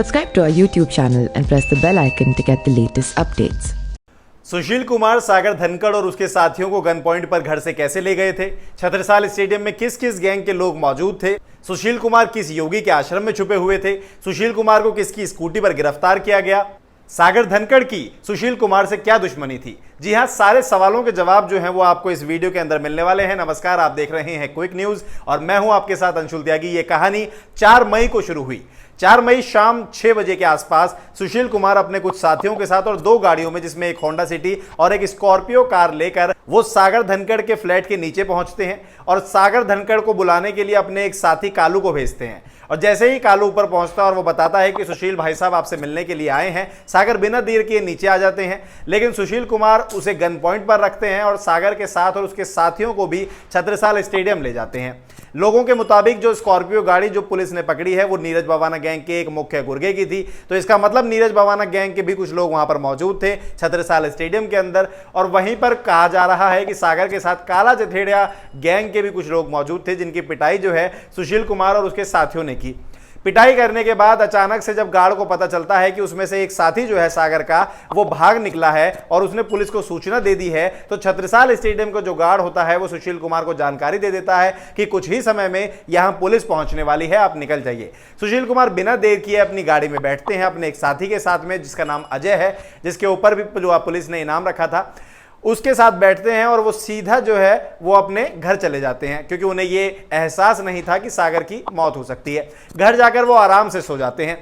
Subscribe to our YouTube channel and press the bell icon to get the latest updates. Sushil Kumar Sagar Dhankhar और उसके साथियों को gun point पर घर से कैसे ले गए थे? छत्रसाल स्टेडियम में किस किस गैंग के लोग मौजूद थे? सुशील कुमार किस योगी के आश्रम में छुपे हुए थे? सुशील कुमार को किसकी स्कूटी पर गिरफ्तार किया गया? सागर धनखड़ की सुशील कुमार से क्या दुश्मनी थी? जी हां, सारे सवालों के जवाब जो हैं वो आपको इस वीडियो के अंदर मिलने वाले हैं। नमस्कार, आप देख रहे हैं क्विक न्यूज और मैं हूं आपके साथ अंशुल त्यागी। ये कहानी 4 मई को शुरू हुई। 4 मई शाम 6 बजे के आसपास सुशील कुमार अपने कुछ साथियों के साथ और 2 गाड़ियों में, जिसमें एक होंडा सिटी और एक स्कॉर्पियो कार लेकर वो सागर धनखड़ के फ्लैट के नीचे पहुंचते हैं और सागर धनखड़ को बुलाने के लिए अपने एक साथी कालू को भेजते हैं। और जैसे ही कालू ऊपर पहुंचता है और वो बताता है कि सुशील भाई साहब आपसे मिलने के लिए आए हैं, सागर बिना देर किए नीचे आ जाते हैं। लेकिन सुशील कुमार उसे गन पॉइंट पर रखते हैं और सागर के साथ और उसके साथियों को भी छत्रसाल स्टेडियम ले जाते हैं। लोगों के मुताबिक जो स्कॉर्पियो गाड़ी जो पुलिस ने पकड़ी है वो नीरज भवाना गैंग के एक मुख्य गुर्गे की थी, तो इसका मतलब नीरज भवाना गैंग के भी कुछ लोग वहां पर मौजूद थे छत्रसाल स्टेडियम के अंदर। और वहीं पर कहा जा रहा है कि सागर के साथ काला जथेड़िया गैंग के भी कुछ लोग मौजूद थे, जिनकी पिटाई जो है सुशील कुमार और उसके साथियों ने की। पिटाई करने के बाद अचानक से जब गार्ड को पता चलता है कि उसमें से एक साथी जो है सागर का वो भाग निकला है और उसने पुलिस को सूचना दे दी है, तो छत्रसाल स्टेडियम का जो गार्ड होता है वो सुशील कुमार को जानकारी दे देता है कि कुछ ही समय में यहां पुलिस पहुंचने वाली है, आप निकल जाइए। सुशील कुमार बिना देर किए अपनी गाड़ी में बैठते हैं अपने एक साथी के साथ में, जिसका नाम अजय है, जिसके ऊपर भी जो पुलिस ने इनाम रखा था, उसके साथ बैठते हैं और वो सीधा जो है वो अपने घर चले जाते हैं, क्योंकि उन्हें ये एहसास नहीं था कि सागर की मौत हो सकती है। घर जाकर वो आराम से सो जाते हैं।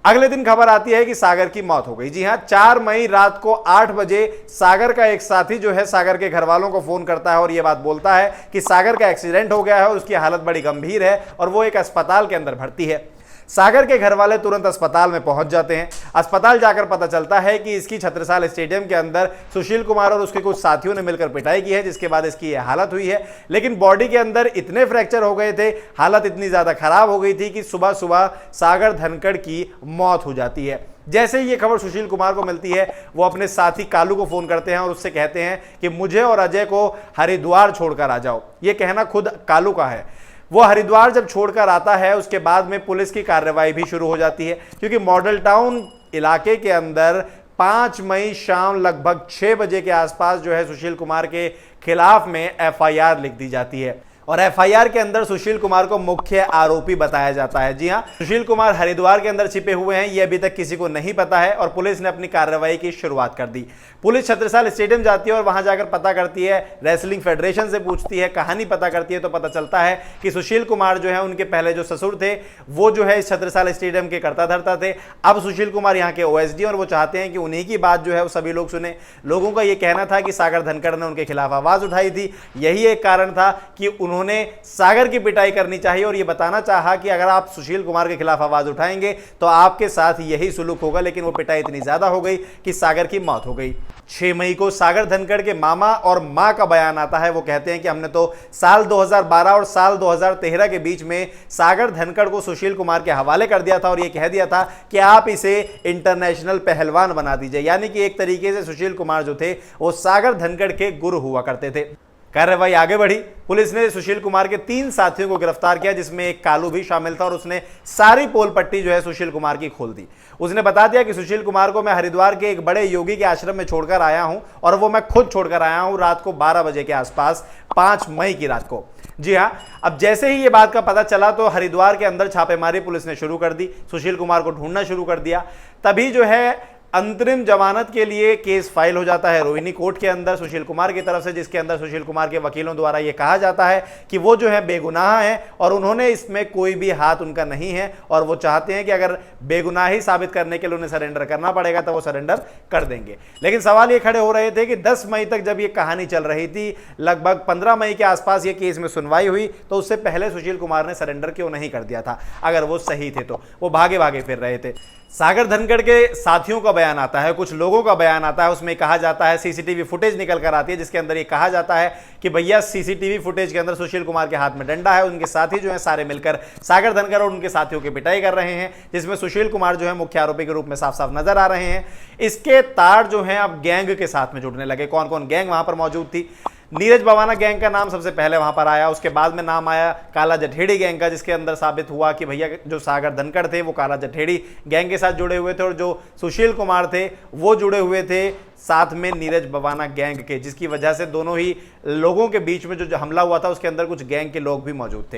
अगले दिन खबर आती है कि सागर की मौत हो गई। जी हां, 4 मई रात को 8 बजे सागर का एक साथी जो है सागर के घर वालों को फोन करता है और यह बात बोलता है कि सागर का एक्सीडेंट हो गया है और उसकी हालत बड़ी गंभीर है और वो एक अस्पताल के अंदर भर्ती है। सागर के घर वाले तुरंत अस्पताल में पहुंच जाते हैं। अस्पताल जाकर पता चलता है कि इसकी छत्रसाल स्टेडियम के अंदर सुशील कुमार और उसके कुछ साथियों ने मिलकर पिटाई की है, जिसके बाद इसकी यह हालत हुई है। लेकिन बॉडी के अंदर इतने फ्रैक्चर हो गए थे, हालत इतनी ज्यादा खराब हो गई थी कि सुबह सुबह सागर धनखड़ की मौत हो जाती है। जैसे ही ये खबर सुशील कुमार को मिलती है, वो अपने साथी कालू को फोन करते हैं और उससे कहते हैं कि मुझे और अजय को हरिद्वार छोड़कर आ जाओ। ये कहना खुद कालू का है। वो हरिद्वार जब छोड़कर आता है, उसके बाद में पुलिस की कार्रवाई भी शुरू हो जाती है, क्योंकि मॉडल टाउन इलाके के अंदर 5 मई शाम लगभग 6 बजे के आसपास जो है सुशील कुमार के खिलाफ में एफआईआर लिख दी जाती है और एफआईआर के अंदर सुशील कुमार को मुख्य आरोपी बताया जाता है। जी हां, सुशील कुमार हरिद्वार के अंदर छिपे हुए हैं, यह अभी तक किसी को नहीं पता है और पुलिस ने अपनी कार्रवाई की शुरुआत कर दी। पुलिस छत्रसाल स्टेडियम जाती है और वहां जाकर पता करती है, रेसलिंग फेडरेशन से पूछती है, कहानी पता करती है, तो पता चलता है कि सुशील कुमार जो है उनके पहले जो ससुर थे वो जो है छत्रसाल स्टेडियम के कर्ता धर्ता थे। अब सुशील कुमार यहाँ के ओएसडी और वो चाहते हैं कि उन्हीं की बात जो है वो सभी लोग सुने। लोगों का यह कहना था कि सागर धनखड़ ने उनके खिलाफ आवाज उठाई थी, यही एक कारण था कि उन्होंने सागर की पिटाई करनी चाहिए और यह बताना चाहा कि अगर आप सुशील कुमार के खिलाफ आवाज उठाएंगे तो आपके साथ यही सुलूक होगा। लेकिन वो पिटाई इतनी ज्यादा हो गई कि सागर की मौत हो गई। 6 मई को सागर धनखड़ के मामा और मां का बयान आता है। वो कहते हैं कि हमने तो साल 2012 और साल 2013 के बीच में सागर धनखड़ को सुशील कुमार के हवाले कर दिया था और यह कह दिया था कि आप इसे इंटरनेशनल पहलवान बना दीजिए। यानी कि एक तरीके से सुशील कुमार जो थे वो सागर धनखड़ के गुरु हुआ करते थे। कार्रवाई आगे बढ़ी। पुलिस ने सुशील कुमार के 3 साथियों को गिरफ्तार किया, जिसमें एक कालू भी शामिल था और उसने सारी पोल पट्टी जो है सुशील कुमार की खोल दी। उसने बता दिया कि सुशील कुमार को मैं हरिद्वार के एक बड़े योगी के आश्रम में छोड़कर आया हूं और वो मैं खुद छोड़कर आया हूं रात को 12 बजे के आसपास, 5 मई की रात को। जी हां, अब जैसे ही ये बात का पता चला तो हरिद्वार के अंदर छापेमारी पुलिस ने शुरू कर दी, सुशील कुमार को ढूंढना शुरू कर दिया। तभी जो है अंतरिम जमानत के लिए केस फाइल हो जाता है रोहिणी कोर्ट के अंदर सुशील कुमार की तरफ से, जिसके अंदर सुशील कुमार के वकीलों द्वारा यह कहा जाता है कि वो जो है बेगुनाह है और उन्होंने इसमें कोई भी हाथ उनका नहीं है और वो चाहते हैं कि अगर बेगुनाही साबित करने के लिए उन्हें सरेंडर करना पड़ेगा तो वो सरेंडर कर देंगे। लेकिन सवाल ये खड़े हो रहे थे कि 10 मई तक जब ये कहानी चल रही थी, लगभग 15 मई के आसपास ये केस में सुनवाई हुई, तो उससे पहले सुशील कुमार ने सरेंडर क्यों नहीं कर दिया था? अगर वो सही थे तो वो भागे भागे फिर रहे थे। सागर धनखड़ के साथियों का बयान आता है, कुछ लोगों का बयान आता है, उसमें कहा जाता है, सीसीटीवी फुटेज निकल कर आती है जिसके अंदर ये कहा जाता है कि भैया सीसीटीवी फुटेज के अंदर सुशील कुमार के हाथ में डंडा है, उनके साथी जो है सारे मिलकर सागर धनखड़ और उनके साथियों की पिटाई कर रहे हैं, जिसमें सुशील कुमार जो है मुख्य आरोपी के रूप में साफ साफ नजर आ रहे हैं। इसके तार जो हैं अब गैंग के साथ में जुड़ने लगे। कौन कौन गैंग वहां पर मौजूद थी? नीरज बवाना गैंग का नाम सबसे पहले वहां पर आया, उसके बाद में नाम आया काला जठेड़ी गैंग का, जिसके अंदर साबित हुआ कि भैया जो सागर धनखड़ थे वो काला जठेड़ी गैंग के साथ जुड़े हुए थे और जो सुशील कुमार थे वो जुड़े हुए थे साथ में नीरज बवाना गैंग के, जिसकी वजह से दोनों ही लोगों के बीच में जो हमला हुआ था उसके अंदर कुछ गैंग के लोग भी मौजूद थे।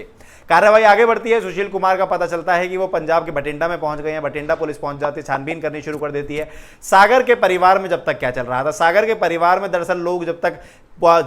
कार्रवाई आगे बढ़ती है। सुशील कुमार का पता चलता है कि वो पंजाब के बठिंडा में पहुंच गए हैं। बठिंडा पुलिस पहुंच जाती है, छानबीन करनी शुरू कर देती है। सागर के परिवार में जब तक क्या चल रहा था, सागर के परिवार में दरअसल लोग जब तक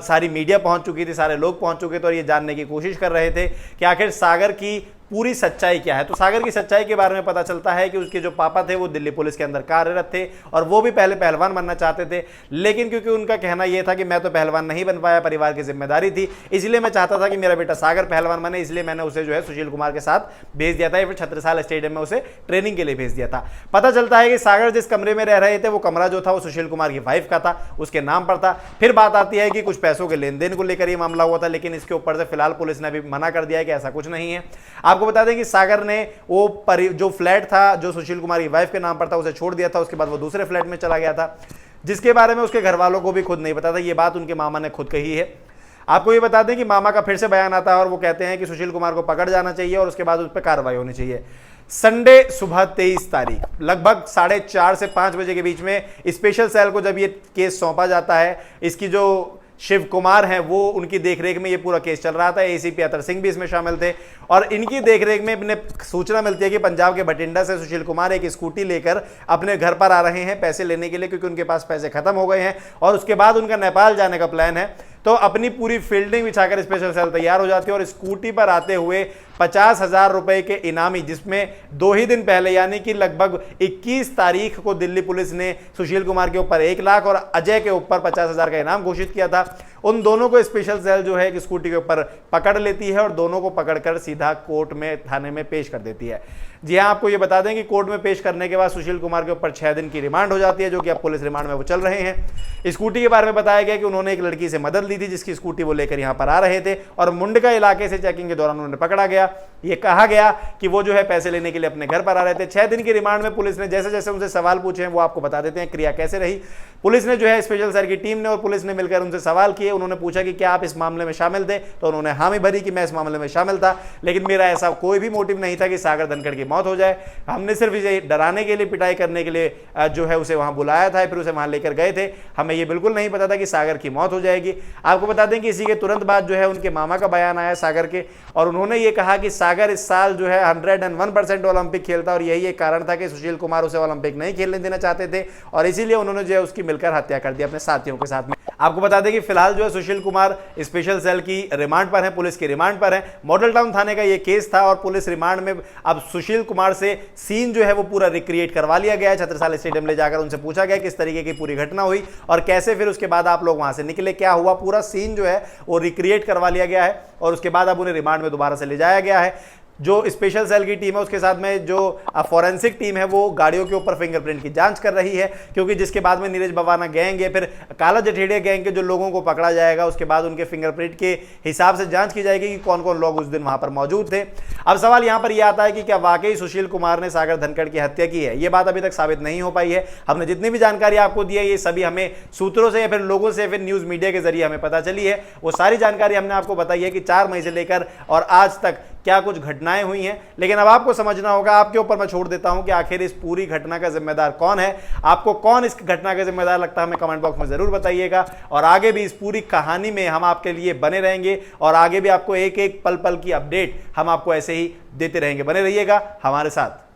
सारी मीडिया पहुंच चुकी थी, सारे लोग पहुंच चुके थे और ये जानने की कोशिश कर रहे थे कि आखिर सागर की पूरी सच्चाई क्या है। तो सागर की सच्चाई के बारे में पता चलता है कि उसके जो पापा थे वो दिल्ली पुलिस के अंदर कार्यरत थे और वो भी पहले पहलवान बनना चाहते थे, लेकिन क्योंकि उनका कहना यह था कि मैं तो पहलवान नहीं बन पाया, परिवार की जिम्मेदारी थी, इसलिए मैं चाहता था कि मेरा बेटा सागर पहलवान बने, इसलिए मैंने उसे जो है सुशील कुमार के साथ भेज दिया था, या फिर छत्रसाल स्टेडियम में उसे ट्रेनिंग के लिए भेज दिया था। पता चलता है कि सागर जिस कमरे में रह रहे थे वो कमरा जो था वो सुशील कुमार की वाइफ का था, उसके नाम पर था। फिर बात आती है कि कुछ पैसों के लेन देन को लेकर ये मामला हुआ था, लेकिन इसके ऊपर से फिलहाल पुलिस ने भी मना कर दिया है कि ऐसा कुछ नहीं है। आपको बता दें कि सागर ने वो जो फ्लैट था जो सुशील कुमार की वाइफ के नाम पर था उसे छोड़ दिया था, उसके बाद वो दूसरे फ्लैट में चला गया था, जिसके बारे में उसके घर वालों को भी खुद नहीं पता था। ये बात उनके मामा ने खुद कही है। आपको ये बता दें कि मामा का फिर से बयान आता है और वो कहते हैं कि सुशील कुमार को पकड़ जाना चाहिए और उसके बाद उस पर कार्रवाई होनी चाहिए। संडे सुबह 23 तारीख लगभग 4:30 से 5 बजे के बीच में स्पेशल सेल को जब ये केस सौंपा जाता है, इसकी जो शिव कुमार हैं वो उनकी देखरेख में ये पूरा केस चल रहा था। एसीपी अतर सिंह भी इसमें शामिल थे और इनकी देखरेख में इन्हें सूचना मिलती है कि पंजाब के बठिंडा से सुशील कुमार एक स्कूटी लेकर अपने घर पर आ रहे हैं पैसे लेने के लिए, क्योंकि उनके पास पैसे खत्म हो गए हैं और उसके बाद उनका नेपाल जाने का प्लान है। तो अपनी पूरी फील्डिंग बिछाकर स्पेशल सेल तैयार हो जाती है और स्कूटी पर आते हुए 50,000 रुपए के इनामी, जिसमें 2 ही दिन पहले यानी कि लगभग 21 तारीख को दिल्ली पुलिस ने सुशील कुमार के ऊपर 1 लाख और अजय के ऊपर 50,000 का इनाम घोषित किया था। उन दोनों को स्पेशल सेल जो है एक स्कूटी के ऊपर पकड़ लेती है और दोनों को पकड़कर सीधा कोर्ट में थाने में पेश कर देती है। जी हाँ, आपको ये बता दें कि कोर्ट में पेश करने के बाद सुशील कुमार के ऊपर 6 दिन की रिमांड हो जाती है, जो कि अब पुलिस रिमांड में वो चल रहे हैं। स्कूटी के बारे में बताया गया कि उन्होंने एक लड़की से मदद ली थी जिसकी स्कूटी वो लेकर यहाँ पर आ रहे थे और मुंडका इलाके से चेकिंग के दौरान उन्हें पकड़ा गया। ये कहा गया कि वो जो है पैसे लेने के लिए अपने घर पर आ रहे थे। 6 दिन की रिमांड में पुलिस ने जैसे जैसे उनसे सवाल पूछे हैं वो आपको बता देते हैं क्रिया कैसे रही। पुलिस ने जो है स्पेशल सेल की टीम ने और पुलिस ने मिलकर उनसे सवाल किए। उन्होंने पूछा कि क्या आप इस मामले में शामिल थे, तो उन्होंने हामी भरी कि मैं इस मामले में शामिल था, लेकिन मेरा ऐसा कोई भी मोटिव नहीं था कि सागर धनखड़ की मौत हो जाए। हमने सिर्फ इसे डराने के लिए, पिटाई करने के लिए जो है उसे वहां बुलाया था, फिर उसे वहां लेकर गए थे। हमें ये बिल्कुल नहीं पता था कि सागर की मौत हो जाएगी। आपको बता दें कि इसी के तुरंत बाद जो है उनके मामा का बयान आया सागर के, और उन्होंने ये कहा कि सागर इस साल जो है 101% ओलंपिक खेलता और यही एक कारण था कि सुशील कुमार उसे ओलंपिक नहीं खेलने देना चाहते थे और इसीलिए उन्होंने जो है उसकी मिलकर हत्या कर दी अपने साथियों के साथ में। आपको बता दें कि फिलहाल जो है सुशील कुमार स्पेशल सेल की रिमांड पर है, पुलिस की रिमांड पर है। मॉडल टाउन थाने का ये केस था और पुलिस रिमांड में अब सुशील कुमार से सीन जो है वो पूरा रिक्रिएट करवा लिया गया है। छत्रसाल स्टेडियम ले जाकर उनसे पूछा गया किस तरीके की पूरी घटना हुई और कैसे फिर उसके बाद आप लोग वहां से निकले, क्या हुआ, पूरा सीन जो है वो रिक्रिएट करवा लिया गया है और उसके बाद अब उन्हें रिमांड में दोबारा से ले जाया गया है। जो स्पेशल सेल की टीम है उसके साथ में जो फॉरेंसिक टीम है वो गाड़ियों के ऊपर फिंगरप्रिंट की जांच कर रही है, क्योंकि जिसके बाद में नीरज बवाना गैंग या फिर काला जठेड़िया गैंग के जो लोगों को पकड़ा जाएगा उसके बाद उनके फिंगरप्रिंट के हिसाब से जांच की जाएगी कि कौन कौन लोग उस दिन वहां पर मौजूद थे। अब सवाल यहां पर यह आता है कि क्या वाकई सुशील कुमार ने सागर धनखड़ की हत्या की है। यह बात अभी तक साबित नहीं हो पाई है। हमने जितनी भी जानकारी आपको दी है ये सभी हमें सूत्रों से या फिर लोगों से, फिर न्यूज मीडिया के जरिए हमें पता चली है। वो सारी जानकारी हमने आपको बताई है कि 4 मई से लेकर और आज तक क्या कुछ घटनाएं हुई हैं, लेकिन अब आपको समझना होगा। आपके ऊपर मैं छोड़ देता हूं कि आखिर इस पूरी घटना का जिम्मेदार कौन है। आपको कौन इस घटना का जिम्मेदार लगता है हमें कमेंट बॉक्स में जरूर बताइएगा और आगे भी इस पूरी कहानी में हम आपके लिए बने रहेंगे और आगे भी आपको एक एक पल पल की अपडेट हम आपको ऐसे ही देते रहेंगे। बने रहिएगा हमारे साथ।